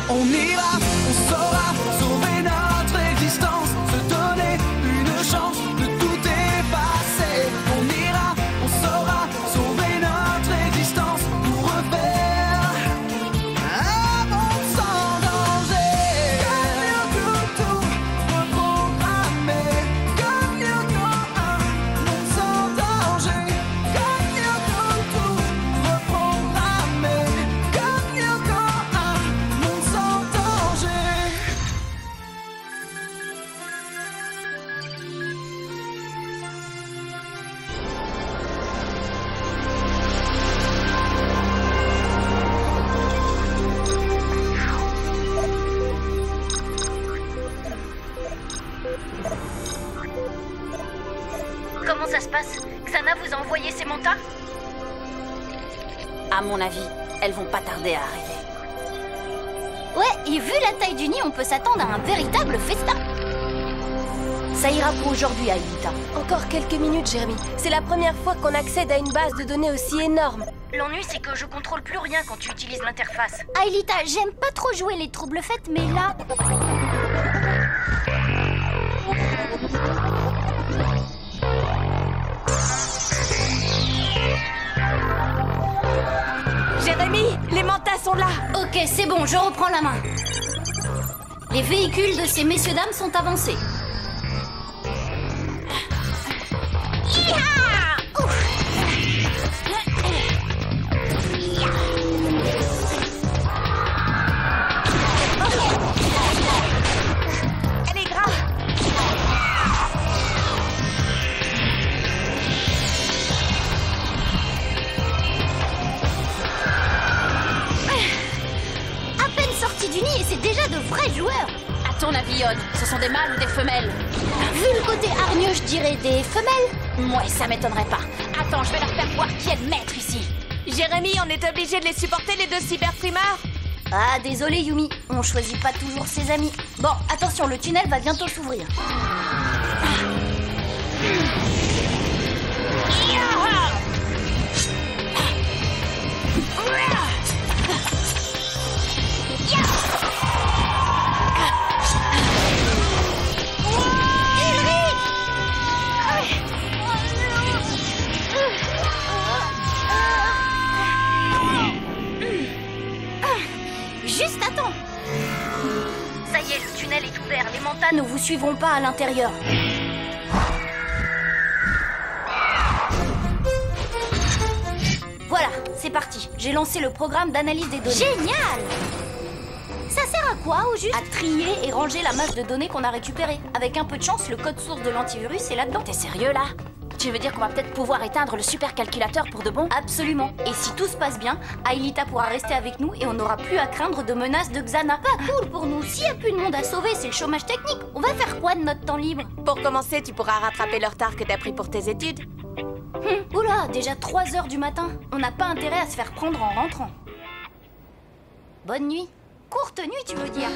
On ira, on saura sauver notre existence, se donner une chance de tout effacer. On ira, on saura sauver notre existence pour refaire un monde sans danger. Comme tout reprogrammé, comme un monde sans danger. Comme tout reprogrammé, comme un monde sans danger. Comment ça se passe? Xana vous a envoyé ses mantas? À mon avis, elles vont pas tarder à arriver. Ouais, et vu la taille du nid, on peut s'attendre à un véritable festin. Ça ira pour aujourd'hui, Aelita. Encore quelques minutes, Jérémy. C'est la première fois qu'on accède à une base de données aussi énorme. L'ennui, c'est que je contrôle plus rien quand tu utilises l'interface. Aelita, j'aime pas trop jouer les troubles fêtes, mais là... Jérémy, les mantas sont là. Ok, c'est bon, je reprends la main. Les véhicules de ces messieurs-dames sont avancés. Hi-ha! Ouf! Elle est grave. À peine sortis du nid et c'est déjà de vrais joueurs. À ton avis, Odd, ce sont des mâles ou des femelles? Vu le côté hargneux, je dirais des femelles. Moi, ça m'étonnerait pas. Attends, je vais leur faire voir qui est le maître ici. Jérémy, on est obligé de les supporter, les deux cyberprimeurs. Ah, désolé Yumi, on choisit pas toujours ses amis. Bon, attention, le tunnel va bientôt s'ouvrir. Juste attends. Ça y est, le tunnel est ouvert. Les mantas ne vous suivront pas à l'intérieur. Voilà, c'est parti. J'ai lancé le programme d'analyse des données. Génial! Ça sert à quoi, au juste? À trier et ranger la masse de données qu'on a récupérée. Avec un peu de chance, le code source de l'antivirus est là-dedans. T'es sérieux, là? Tu veux dire qu'on va peut-être pouvoir éteindre le supercalculateur pour de bon? Absolument. Et si tout se passe bien, Aelita pourra rester avec nous et on n'aura plus à craindre de menaces de Xana. Pas cool pour nous. S'il n'y a plus de monde à sauver, c'est le chômage technique. On va faire quoi de notre temps libre? Pour commencer, tu pourras rattraper le retard que t'as pris pour tes études. Oula, déjà 3 heures du matin. On n'a pas intérêt à se faire prendre en rentrant. Bonne nuit. Courte nuit, tu veux dire?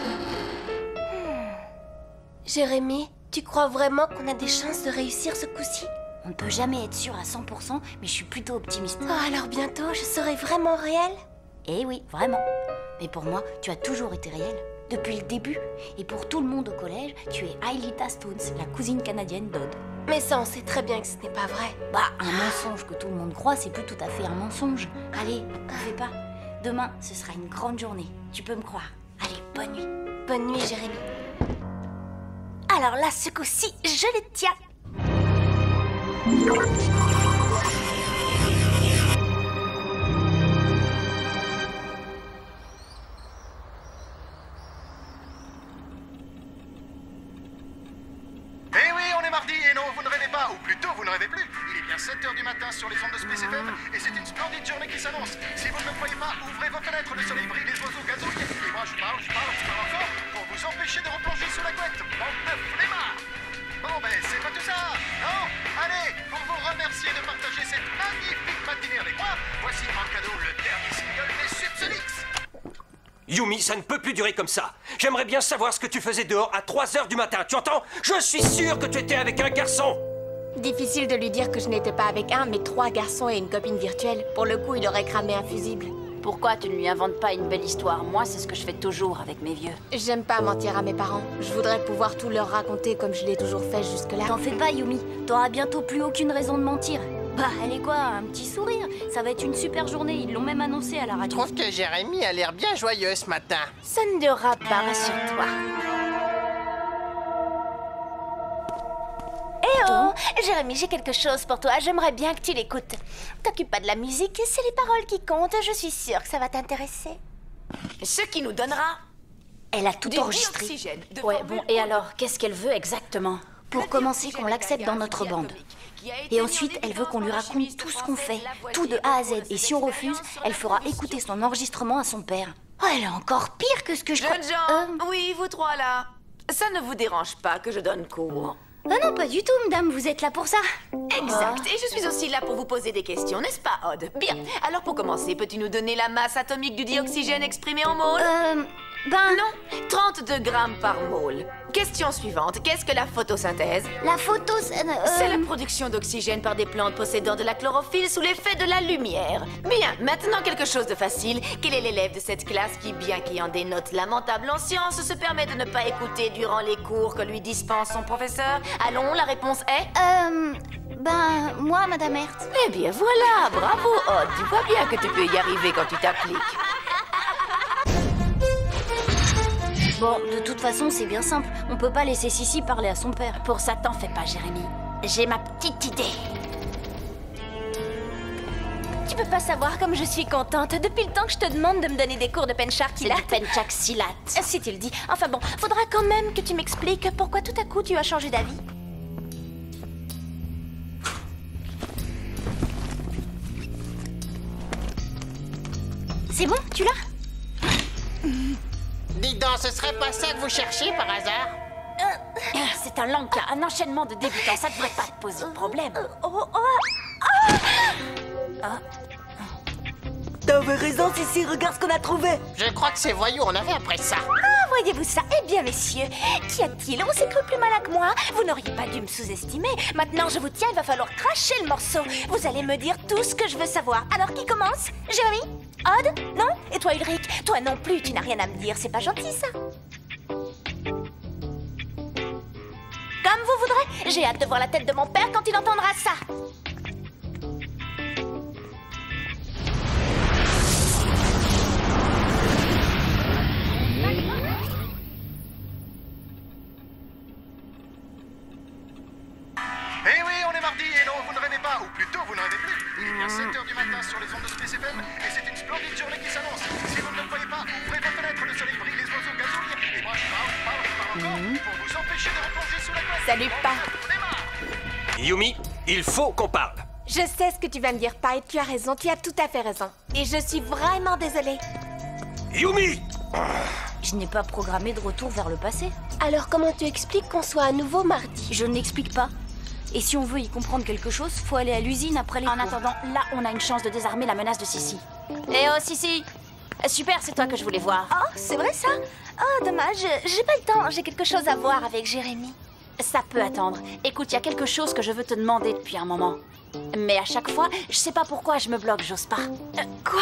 Jérémy, tu crois vraiment qu'on a des chances de réussir ce coup-ci? On ne peut jamais être sûr à 100%, mais je suis plutôt optimiste. Oh, alors bientôt, je serai vraiment réelle? Eh oui, vraiment. Mais pour moi, tu as toujours été réelle. Depuis le début. Et pour tout le monde au collège, tu es Aelita Stones, la cousine canadienne d'Odd. Mais ça, on sait très bien que ce n'est pas vrai. Bah, un mensonge que tout le monde croit, c'est plus tout à fait un mensonge. Allez, ne fais pas. Demain, ce sera une grande journée. Tu peux me croire. Allez, bonne nuit. Bonne nuit, Jérémy. Alors là, ce coup-ci, je le tiens. Eh oui, on est mardi et non, vous ne rêvez pas, ou plutôt vous ne rêvez plus. Il est bien 7h du matin sur les ondes de Space FM et c'est une splendide journée qui s'annonce. Si vous ne me croyez pas, ouvrez vos fenêtres, le soleil brille, les oiseaux gazouillent. Et moi je parle encore pour vous empêcher de replonger sous la couette. Bande de flemmards. Bon ben, c'est pas tout ça, non? Allez, pour vous remercier de partager cette magnifique matinée avec moi, voici en cadeau le dernier single des Subsonics. Yumi, ça ne peut plus durer comme ça. J'aimerais bien savoir ce que tu faisais dehors à 3 h du matin, tu entends? Je suis sûr que tu étais avec un garçon. Difficile de lui dire que je n'étais pas avec un, mais 3 garçons et une copine virtuelle. Pour le coup, il aurait cramé un fusible. Pourquoi tu ne lui inventes pas une belle histoire? Moi, c'est ce que je fais toujours avec mes vieux. J'aime pas mentir à mes parents. Je voudrais pouvoir tout leur raconter comme je l'ai toujours fait jusque-là. T'en fais pas, Yumi. T'auras bientôt plus aucune raison de mentir. Bah, allez quoi, un petit sourire. Ça va être une super journée, ils l'ont même annoncé à la Je radio. trouve que Jérémy a l'air bien joyeux ce matin. Ça ne durera pas, rassure-toi. Eh oh, Jérémy, j'ai quelque chose pour toi. J'aimerais bien que tu l'écoutes. T'occupe pas de la musique, c'est les paroles qui comptent. Je suis sûre que ça va t'intéresser. Ce qui nous donnera Elle a tout du enregistré. dioxygène. de Ouais, formule bon, et alors, qu'est-ce qu'elle veut exactement? Pour commencer, qu'on l'accepte dans notre bande. Et ensuite, elle veut qu'on lui raconte tout ce qu'on fait, tout de A à Z. Et si on refuse, elle fera écouter son enregistrement à son père. Oh, elle est encore pire que ce que je crois. Jeunes gens, oui, vous trois là. Ça ne vous dérange pas que je donne cours? Ah non, pas du tout, madame, vous êtes là pour ça. Exact, et je suis aussi là pour vous poser des questions, n'est-ce pas, Odd? Bien, alors pour commencer, peux-tu nous donner la masse atomique du dioxygène exprimée en mole? Non, 32 grammes par mole. Question suivante, qu'est-ce que la photosynthèse? La photo, C'est la production d'oxygène par des plantes possédant de la chlorophylle sous l'effet de la lumière. Bien, maintenant quelque chose de facile. Quel est l'élève de cette classe qui, bien qu'ayant des notes lamentables en sciences, se permet de ne pas écouter durant les cours que lui dispense son professeur? Allons, la réponse est... moi, madame Hertz. Eh bien voilà, bravo Odd, tu vois bien que tu peux y arriver quand tu t'appliques. Bon, de toute façon, c'est bien simple. On peut pas laisser Sissi parler à son père. Pour ça, t'en fais pas, Jérémy. J'ai ma petite idée. Tu peux pas savoir comme je suis contente depuis le temps que je te demande de me donner des cours de penchakilat. C'est du penchaxilat. Si tu le dis. Enfin bon, faudra quand même que tu m'expliques pourquoi tout à coup tu as changé d'avis. C'est bon, tu l'as? Dis donc, ce serait pas ça que vous cherchiez par hasard? C'est un Lanka, un enchaînement de débutants. Ça devrait pas te poser de problème. T'avais raison, Sissi, regarde ce qu'on a trouvé. Je crois que ces voyous en avaient après ça. Voyez-vous ça? Eh bien, messieurs, qu'y a-t-il? On s'est cru plus malin que moi. Vous n'auriez pas dû me sous-estimer. Maintenant, je vous tiens, il va falloir cracher le morceau. Vous allez me dire tout ce que je veux savoir. Alors, qui commence? Jérémy? Odd? Non? Et toi, Ulrich? Toi non plus, tu n'as rien à me dire. C'est pas gentil, ça. Comme vous voudrez. J'ai hâte de voir la tête de mon père quand il entendra ça. Eh oui, on est mardi, et non, vous ne rêvez pas, ou plutôt, vous ne rêvez plus. Il est bien 7 h du matin sur les ondes de Space FM, et c'est une splendide journée qui s'annonce. Si vous ne le croyez pas, ouvrez vos fenêtres, le soleil brille, les oiseaux gazouillent, et moi je parle encore, pour vous empêcher de replonger sous la glace. Salut, Pa. Yumi, il faut qu'on parle. Je sais ce que tu vas me dire, Pa, et tu as raison. Tu as tout à fait raison. Et je suis vraiment désolée. Yumi! Je n'ai pas programmé de retour vers le passé. Alors, comment tu expliques qu'on soit à nouveau mardi? Je n'explique pas. Et si on veut y comprendre quelque chose, faut aller à l'usine après les En cours. attendant, là, on a une chance de désarmer la menace de Sissi. Eh oh, Sissi! Super, c'est toi que je voulais voir. Oh, c'est vrai ça? Oh, dommage, j'ai pas le temps, j'ai quelque chose à voir avec Jérémy. Ça peut attendre. Écoute, il y a quelque chose que je veux te demander depuis un moment. Mais à chaque fois, je sais pas pourquoi je me bloque, j'ose pas. Quoi?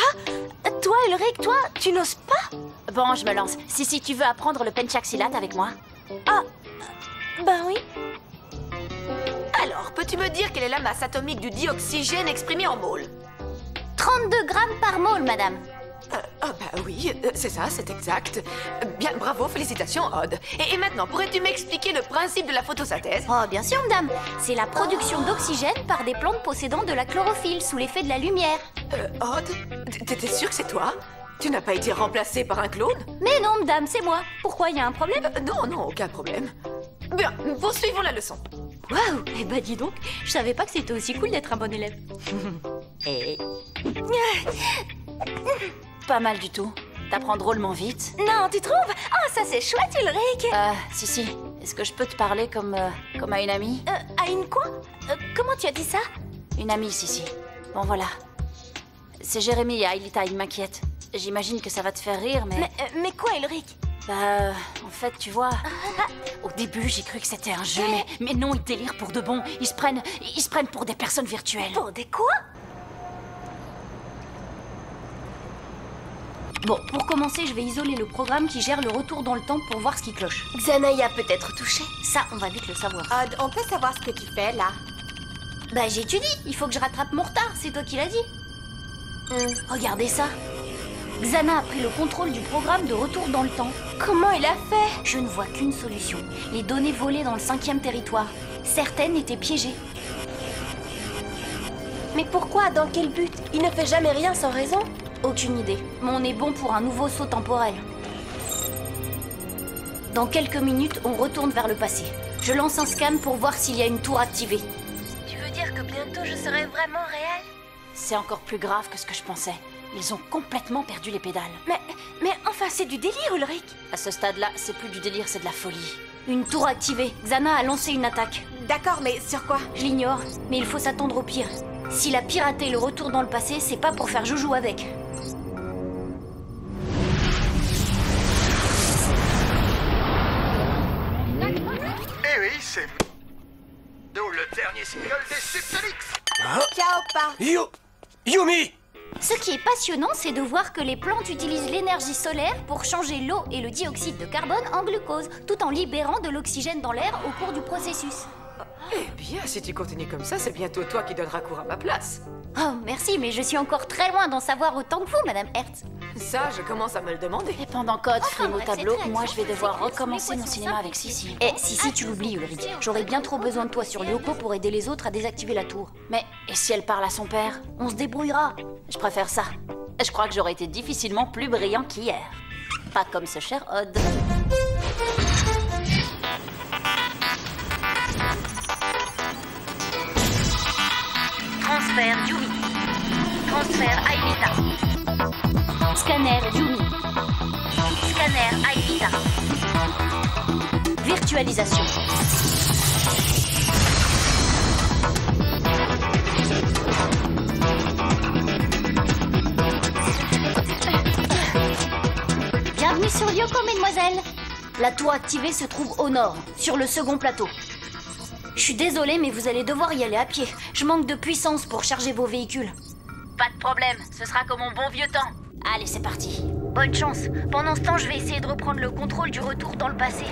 Toi, Ulrich, toi, tu n'oses pas? Bon, je me lance. Sissi, tu veux apprendre le penchaxilat avec moi? Ah, ben oui. Alors, peux-tu me dire quelle est la masse atomique du dioxygène exprimée en mole? 32 grammes par mole, madame. Ah bah oui, c'est ça, c'est exact. Bien, bravo, félicitations, Odd. Et maintenant, pourrais-tu m'expliquer le principe de la photosynthèse? Oh, bien sûr, madame. C'est la production d'oxygène par des plantes possédant de la chlorophylle sous l'effet de la lumière. Odd, t'es sûr que c'est toi? Tu n'as pas été remplacé par un clone? Mais non, madame, c'est moi. Pourquoi, il y a un problème? Non, aucun problème. Bien, poursuivons la leçon. Waouh! Eh ben dis donc, je savais pas que c'était aussi cool d'être un bon élève. Pas mal du tout. T'apprends drôlement vite. Non, tu trouves? Oh, ça c'est chouette, Ulrich. Sissi, est-ce que je peux te parler comme à une amie? À une quoi? Comment tu as dit ça? Une amie, Sissi. Bon, voilà. C'est Jérémy et Aïlita, ils m'inquiètent. J'imagine que ça va te faire rire, mais... Mais quoi, Ulrich? Bah, en fait, tu vois... Au début, j'ai cru que c'était un jeu, mais non, ils délirent pour de bon. Ils se prennent pour des personnes virtuelles. Pour des quoi? Bon, pour commencer, je vais isoler le programme qui gère le retour dans le temps pour voir ce qui cloche. Xana y a peut-être touché. Ça, on va vite le savoir. Odd, on peut savoir ce que tu fais, là? Bah, j'étudie. Il faut que je rattrape mon retard. C'est toi qui l'as dit. Regardez ça. Xana a pris le contrôle du programme de retour dans le temps. Comment il a fait? Je ne vois qu'une solution. Les données volées dans le 5e territoire. Certaines étaient piégées. Mais pourquoi? Dans quel but? Il ne fait jamais rien sans raison. Aucune idée. Mais on est bon pour un nouveau saut temporel. Dans quelques minutes, on retourne vers le passé. Je lance un scan pour voir s'il y a une tour activée. Tu veux dire que bientôt je serai vraiment réel? C'est encore plus grave que ce que je pensais. Ils ont complètement perdu les pédales. Mais enfin, c'est du délire, Ulrich. À ce stade-là, c'est plus du délire, c'est de la folie. Une tour activée. Xana a lancé une attaque. D'accord, mais sur quoi? Je l'ignore, mais il faut s'attendre au pire. S'il a piraté le retour dans le passé, c'est pas pour faire joujou avec. Eh oui, c'est... D'où le dernier single des Subsonics. Ciao, pas. Yumi! Ce qui est passionnant, c'est de voir que les plantes utilisent l'énergie solaire pour changer l'eau et le dioxyde de carbone en glucose, tout en libérant de l'oxygène dans l'air au cours du processus. Eh bien, si tu continues comme ça, c'est bientôt toi qui donneras cours à ma place. Oh, merci, mais je suis encore très loin d'en savoir autant que vous, Madame Hertz. Ça, je commence à me le demander. Et pendant qu'Odd frime au bref, tableau, c'est très moi je vais simple, Ah, devoir c'est clair, recommencer les mon poissons cinéma simples, Eh, avec Sissi. Et Sissi, tu l'oublies, Ulrich. J'aurais bien trop besoin de toi sur Lyoko pour aider les autres à désactiver la tour. Mais, et si elle parle à son père? On se débrouillera. Je préfère ça. Je crois que j'aurais été difficilement plus brillant qu'hier. Pas comme ce cher Odd. Transfert Yumi. Transfert Aelita. Scanner Yumi. Scanner Aelita. Virtualisation. Bienvenue sur Lyoko, mesdemoiselles. La tour activée se trouve au nord, sur le second plateau. Je suis désolée, mais vous allez devoir y aller à pied. Je manque de puissance pour charger vos véhicules. Pas de problème, ce sera comme mon bon vieux temps. Allez, c'est parti. Bonne chance. Pendant ce temps, je vais essayer de reprendre le contrôle du retour dans le passé.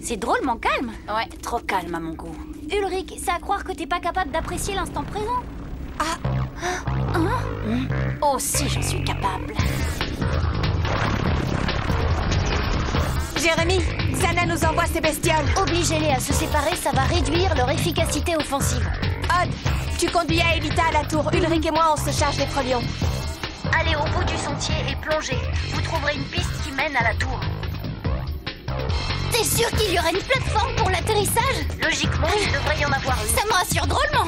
C'est drôlement calme. Ouais, trop calme à mon goût. Ulrich, c'est à croire que t'es pas capable d'apprécier l'instant présent. Oh, si, je suis capable. Jérémy, Xana nous envoie ces bestioles. Obligez-les à se séparer, ça va réduire leur efficacité offensive. Odd, tu conduis Aelita à la tour. Ulrich et moi, on se charge des frelions. Allez au bout du sentier et plongez. Vous trouverez une piste qui mène à la tour. T'es sûr qu'il y aurait une plateforme pour l'atterrissage? Logiquement, il devrait y en avoir une. Ça me rassure drôlement.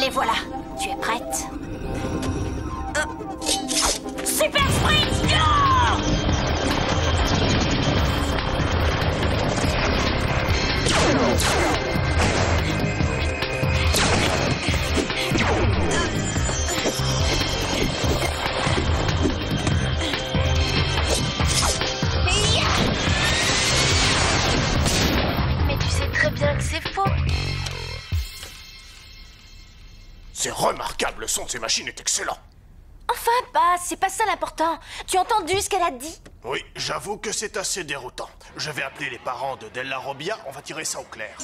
Les voilà. Tu es prête? Super sprint! Mais tu sais très bien que c'est faux. C'est remarquable, le son de ces machines est excellent. Enfin, bah, c'est pas ça l'important. Tu as entendu ce qu'elle a dit? Oui, j'avoue que c'est assez déroutant. Je vais appeler les parents de Della Robbia, on va tirer ça au clair.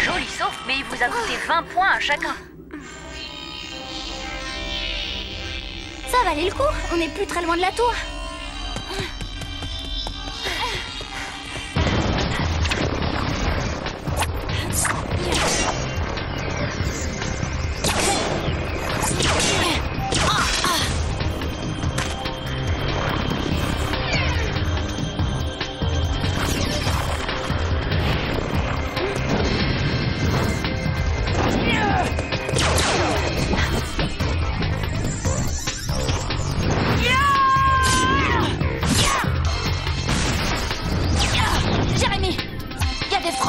Joli sauf, mais il vous a coûté 20 points à chacun. Ça valait le coup, on n'est plus très loin de la tour.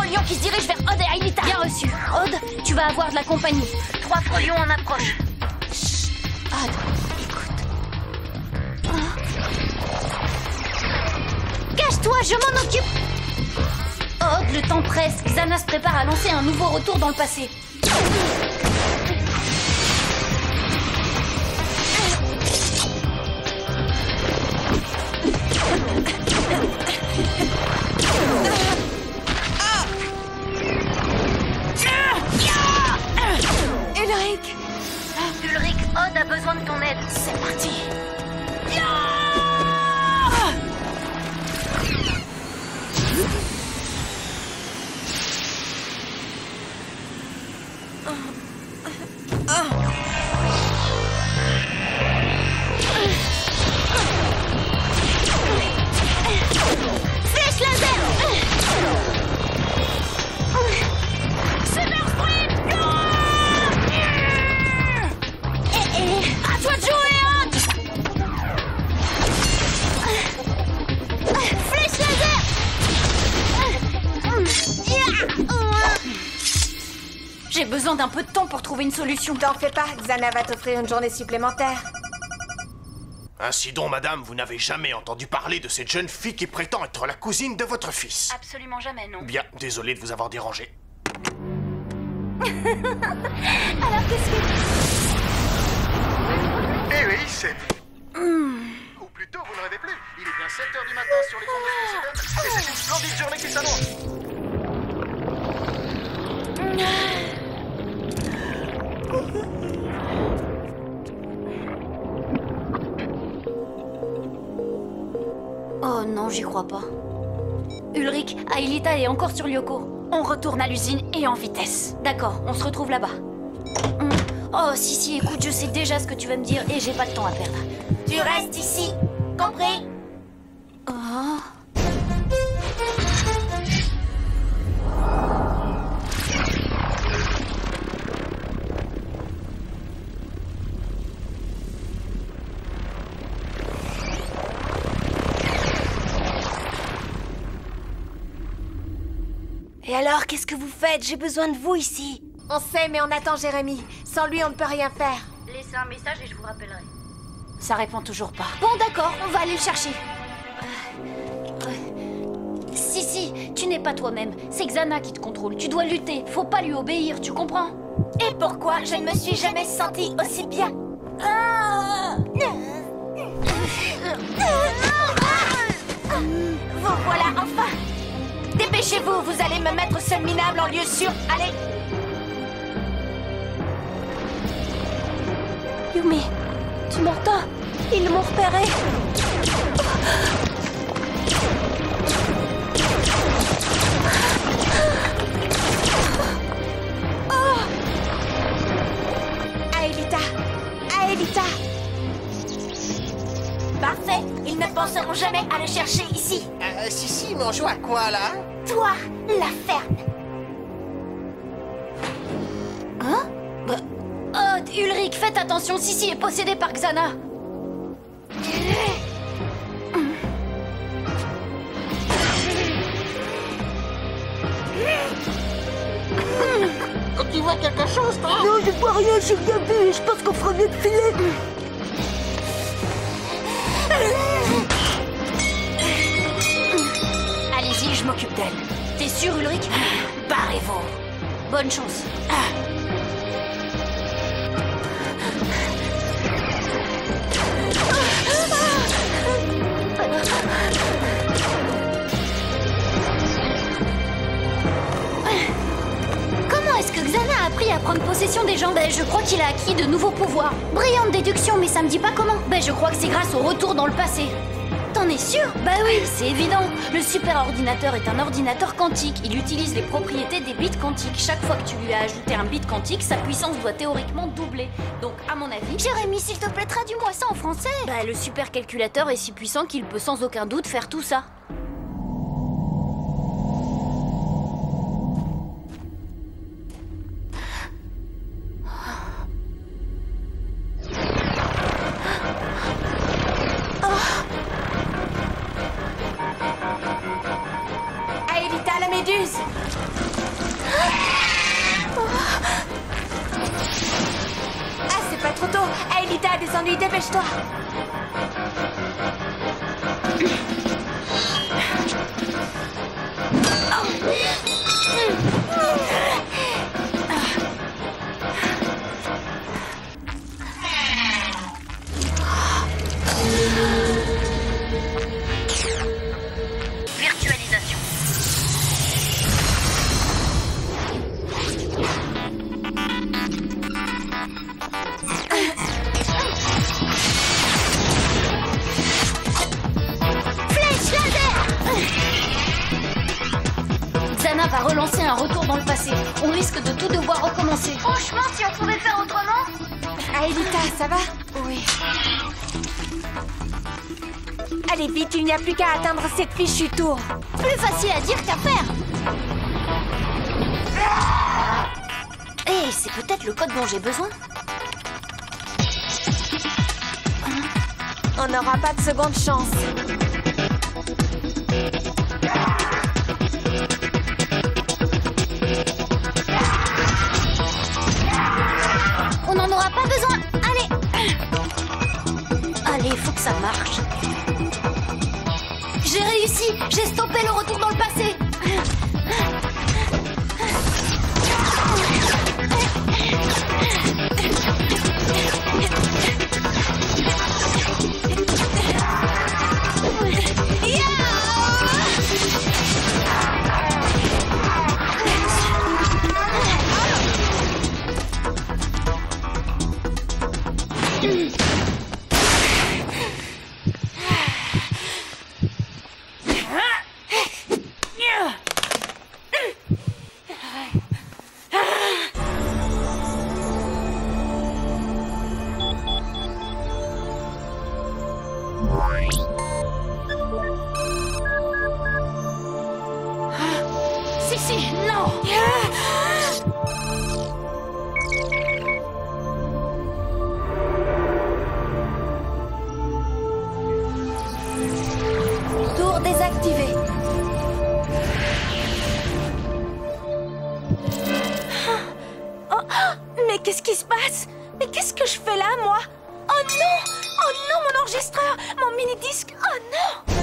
Frolion qui se dirige vers Odd et Aelita. Bien reçu. Odd, tu vas avoir de la compagnie. 3 Frolions en approche. Chut. Odd, écoute. Cache-toi, je m'en occupe. Odd, le temps presse. Xana se prépare à lancer un nouveau retour dans le passé. Ulrich, Odd a besoin de ton aide. C'est parti. Flèche laser. Super sprint. À toi de jouer, Odd. Flèche laser. J'ai besoin d'un peu de temps pour trouver une solution. T'en fais pas, Xana va t'offrir une journée supplémentaire. Ainsi donc, madame, vous n'avez jamais entendu parler de cette jeune fille qui prétend être la cousine de votre fils. Absolument jamais, non. Bien, désolé de vous avoir dérangé. Alors qu'est-ce que... Eh oui, c'est... Ou plutôt, vous ne rêvez plus. Il est bien 7h du matin sur les fonds de Space FM, et c'est une splendide journée qui s'annonce. Oh non, j'y crois pas. Ulrich, Aelita est encore sur Lyoko. On retourne à l'usine et en vitesse. D'accord, on se retrouve là-bas. Oh, si, écoute, je sais déjà ce que tu vas me dire et j'ai pas de temps à perdre. Tu restes ici, compris? Oh. Et alors, qu'est-ce que vous faites? J'ai besoin de vous ici. On sait, mais on attend Jérémy. Sans lui, on ne peut rien faire. Laissez un message et je vous rappellerai. Ça répond toujours pas. Bon, d'accord, on va aller le chercher. Si, tu n'es pas toi-même. C'est Xana qui te contrôle. Tu dois lutter. Faut pas lui obéir, tu comprends? Et pourquoi je ne me suis jamais sentie aussi bien? Vous voilà enfin! Dépêchez-vous, vous allez me mettre seul minable en lieu sûr. Allez! Yumi, tu m'entends? Ils m'ont repéré. Aelita! Parfait! Ils ne penseront jamais à le chercher ici! Si, mais on joue à quoi, là? Toi, la ferme! Hein? Oh, Ulrich, faites attention, Sissi est possédée par Xana! Tu vois quelque chose, toi? Non, je vois rien, j'ai rien vu et je pense qu'on fera mieux de filer. Allez-y, je m'occupe d'elle. T'es sûr, Ulrich? Barrez-vous. Bonne chance. Comment est-ce que Xana a appris à prendre possession des gens? Ben, je crois qu'il a acquis de nouveaux pouvoirs. Brillante déduction, mais ça me dit pas comment. Ben, je crois que c'est grâce au retour dans le passé. T'en es sûr? Bah oui, c'est évident. Le super ordinateur est un ordinateur quantique. Il utilise les propriétés des bits quantiques. Chaque fois que tu lui as ajouté un bit quantique, sa puissance doit théoriquement doubler. Donc, à mon avis... Jérémy, s'il te plaît, traduis-moi ça en français. Bah, le supercalculateur est si puissant qu'il peut sans aucun doute faire tout ça. Aelita, la méduse! dépêche-toi. Virtualisation. Flèche laser. Xana va relancer un retour dans le passé. On risque de tout devoir recommencer. Franchement, si on pouvait faire autrement. Aelita, ça va? Oui. Allez vite, il n'y a plus qu'à atteindre cette fichue tour. Plus facile à dire qu'à faire. Eh, c'est peut-être le code dont j'ai besoin. On n'aura pas de seconde chance. On n'en aura pas besoin. Allez. Allez, faut que ça marche. J'ai réussi. J'ai stoppé le retour dans le passé. Si, non. Tour désactivé. Oh, mais qu'est-ce qui se passe? Mais qu'est-ce que je fais là, moi? Oh non! Oh non, mon enregistreur! Mon mini-disque! Oh non!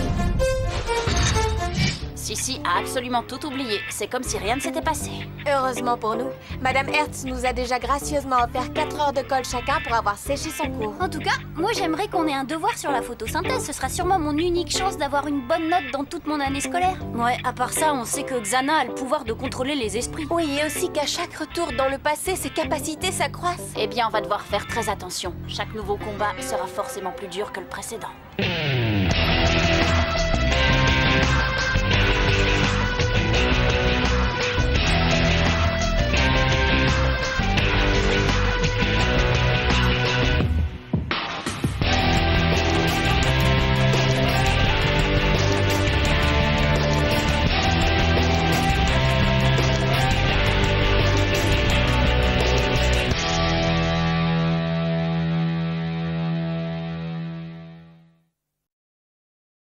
Sissi a absolument tout oublié. C'est comme si rien ne s'était passé. Heureusement pour nous, Madame Hertz nous a déjà gracieusement offert 4 heures de colle chacun pour avoir séché son cours. En tout cas, moi j'aimerais qu'on ait un devoir sur la photosynthèse. Ce sera sûrement mon unique chance d'avoir une bonne note dans toute mon année scolaire. Ouais, à part ça, on sait que Xana a le pouvoir de contrôler les esprits. Oui, et aussi qu'à chaque retour dans le passé, ses capacités s'accroissent. Eh bien, on va devoir faire très attention. Chaque nouveau combat sera forcément plus dur que le précédent.